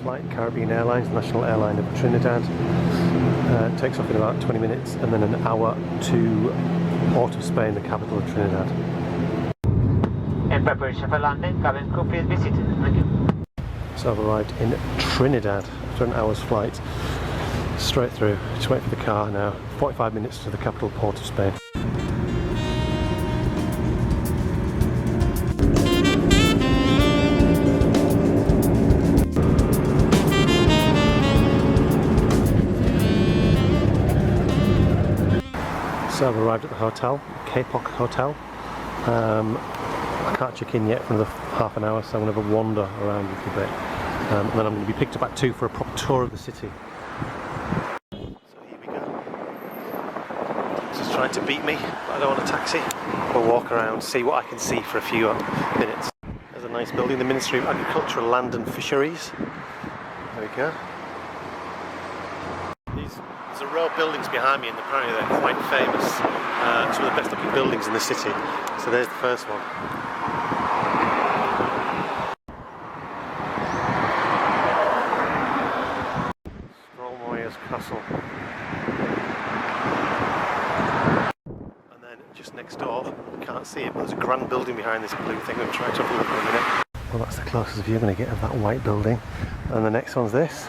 flight, Caribbean Airlines, national airline of Trinidad. Takes off in about 20 minutes and then an hour to Port of Spain, the capital of Trinidad. In preparation for landing, cabin crew please be seated. Thank you. So I've arrived in Trinidad after an hour's flight. Straight through, just wait for the car now. 45 minutes to the capital Port of Spain. So I've arrived at the hotel, K-Pop Hotel. I can't check in yet for another half an hour, so I'm going to have a wander around a little bit. And then I'm going to be picked up at 2 for a proper tour of the city. So here we go. Just trying to beat me, but I don't want a taxi. We'll walk around, see what I can see for a few minutes. There's a nice building, the Ministry of Agriculture, Land and Fisheries. There we go. There's a row of buildings behind me, and apparently they're quite famous. Some of the best looking buildings in the city. So there's the first one. Strollmoyer's Castle. And then just next door, you can't see it, but there's a grand building behind this blue thing. I'm going to try to have a look in a minute. Well, that's the closest view I'm going to get of that white building. And the next one's this.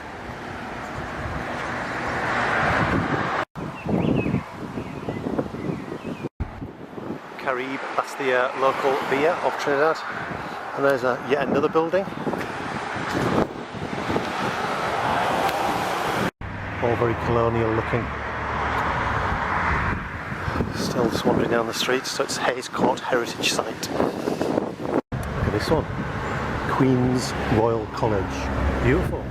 Carib, that's the local beer of Trinidad, and there's yet another building, all very colonial looking. Still just wandering down the street, so it's Hayes Court Heritage Site. Look at this one, Queen's Royal College, beautiful.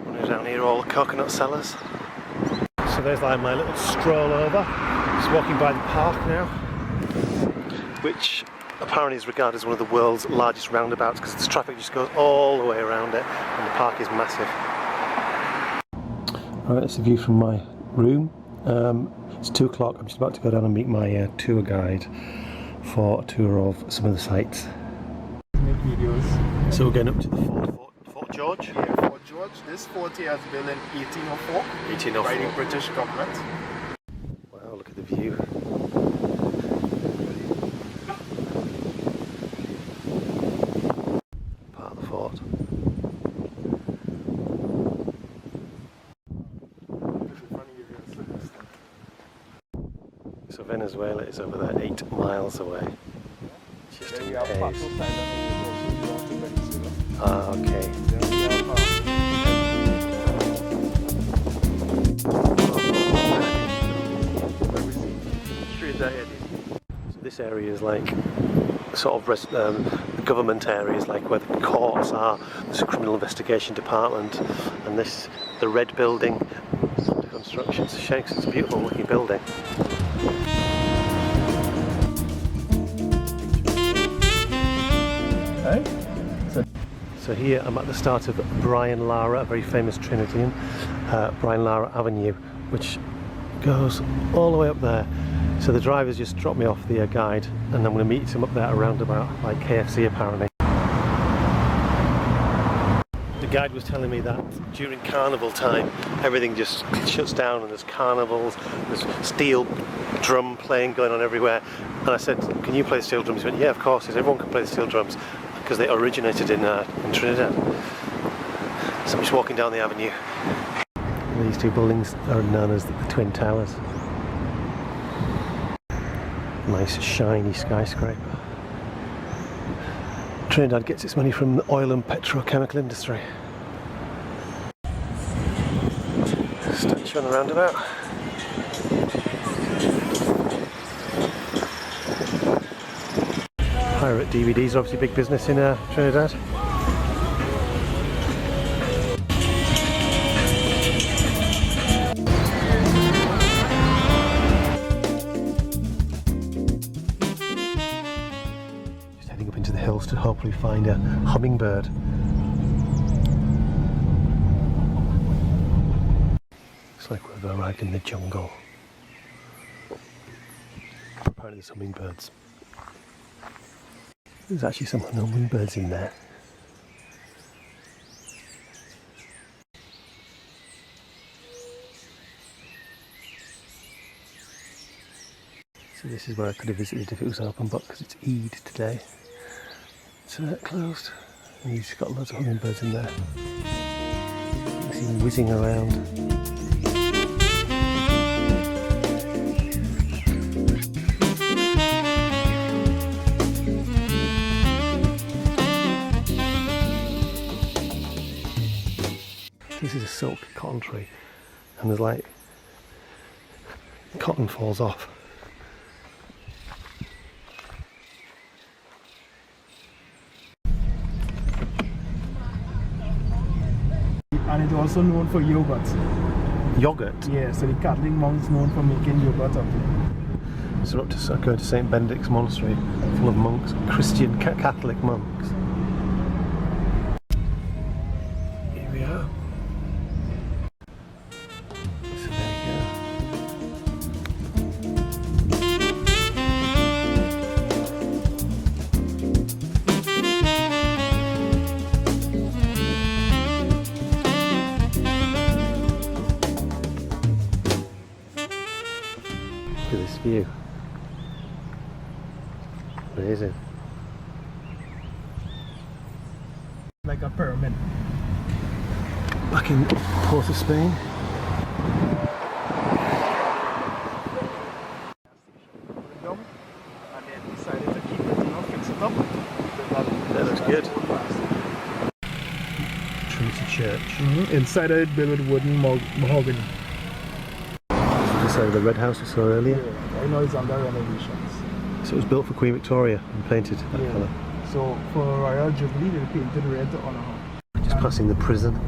Wandering down here, all the coconut sellers. So there's like my little stroll over, just walking by the park now, which apparently is regarded as one of the world's largest roundabouts because the traffic just goes all the way around it and the park is massive. Alright, that's the view from my room. It's 2 o'clock, I'm just about to go down and meet my tour guide for a tour of some of the sites. Make videos. So we're going up to the Fort George? Yeah, Fort George. This fort here was built in 1804. 1804. By the British government. Wow, look at the view. Part of the fort. So Venezuela is over there, 8 miles away. Just in Hayes. Ah, okay. So this area is like sort of the government areas, like where the courts are. There's a criminal investigation department, and this, the red building, under construction. It's a shame 'cause it's a beautiful looking building. Hey? So here I'm at the start of Brian Lara, a very famous Trinidadian, Brian Lara Avenue, which goes all the way up there. So the driver's just dropped me off, the guide, and I'm going to meet him up there around about like KFC apparently. The guide was telling me that during carnival time everything just shuts down and there's carnivals, there's steel drum playing going on everywhere, and I said, can you play steel drums? He went, yeah, of course. He said, everyone can play the steel drums because they originated in Trinidad. So I'm just walking down the avenue. These two buildings are known as the Twin Towers. Nice shiny skyscraper. Trinidad gets its money from the oil and petrochemical industry. Statue on the roundabout. Pirate DVDs are obviously big business in Trinidad. To hopefully find a hummingbird. Looks like we've arrived in the jungle. Apparently there's hummingbirds. There's actually some hummingbirds in there. So this is where I could have visited if it was open, but because it's Eid today, it's closed. And you've just got loads of hummingbirds in there. You can see them whizzing around. This is a silk cotton tree, and there's like cotton falls off. And it's also known for yogurt. Yogurt. Yeah, so the Catholic monks known for making yogurt out of it. So we're up to going to St Benedict's Monastery, full of monks, Christian Catholic monks. Here we are. So there we go. Look at this view. Amazing. Like a pyramid. Back in Port of Spain. Down, and then decided to keep it, fix it up. That looks good. Trinity Church. Inside of it built with wooden mahogany. This side of the red house we saw earlier. Yeah, I know it's under renovations. So it was built for Queen Victoria and painted that Yeah. colour. So for Royal Jubilee they painted red to honour her. Just passing the prison.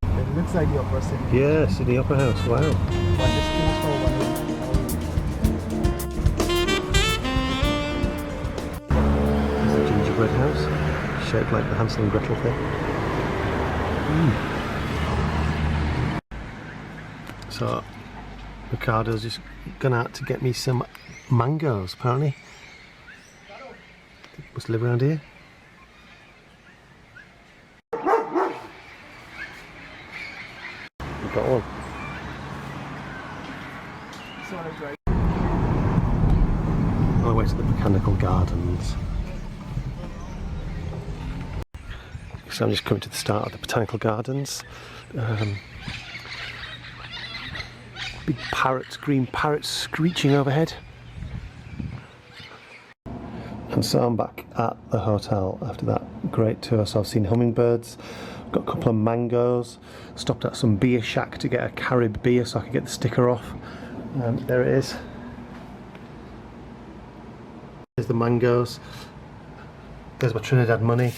It looks like the upper city. Yeah, Sydney Opera House, wow. But this closed for one There's the gingerbread house, shaped like the Hansel and Gretel thing. So, Ricardo's just gone out to get me some mangoes, apparently. Must live around here. We've got one. On the way to the Botanical Gardens. So I'm just coming to the start of the Botanical Gardens. Big parrots, green parrots screeching overhead. And so I'm back at the hotel after that great tour. So I've seen hummingbirds, got a couple of mangoes, stopped at some beer shack to get a Carib beer so I could get the sticker off. There it is. There's the mangoes. There's my Trinidad money.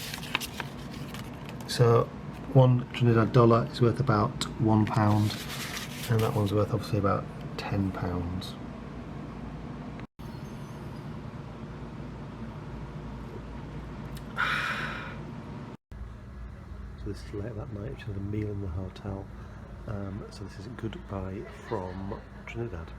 So one Trinidad dollar is worth about £1, and that one's worth obviously about £10. So this is late that night, which is a meal in the hotel. So this is goodbye from Trinidad.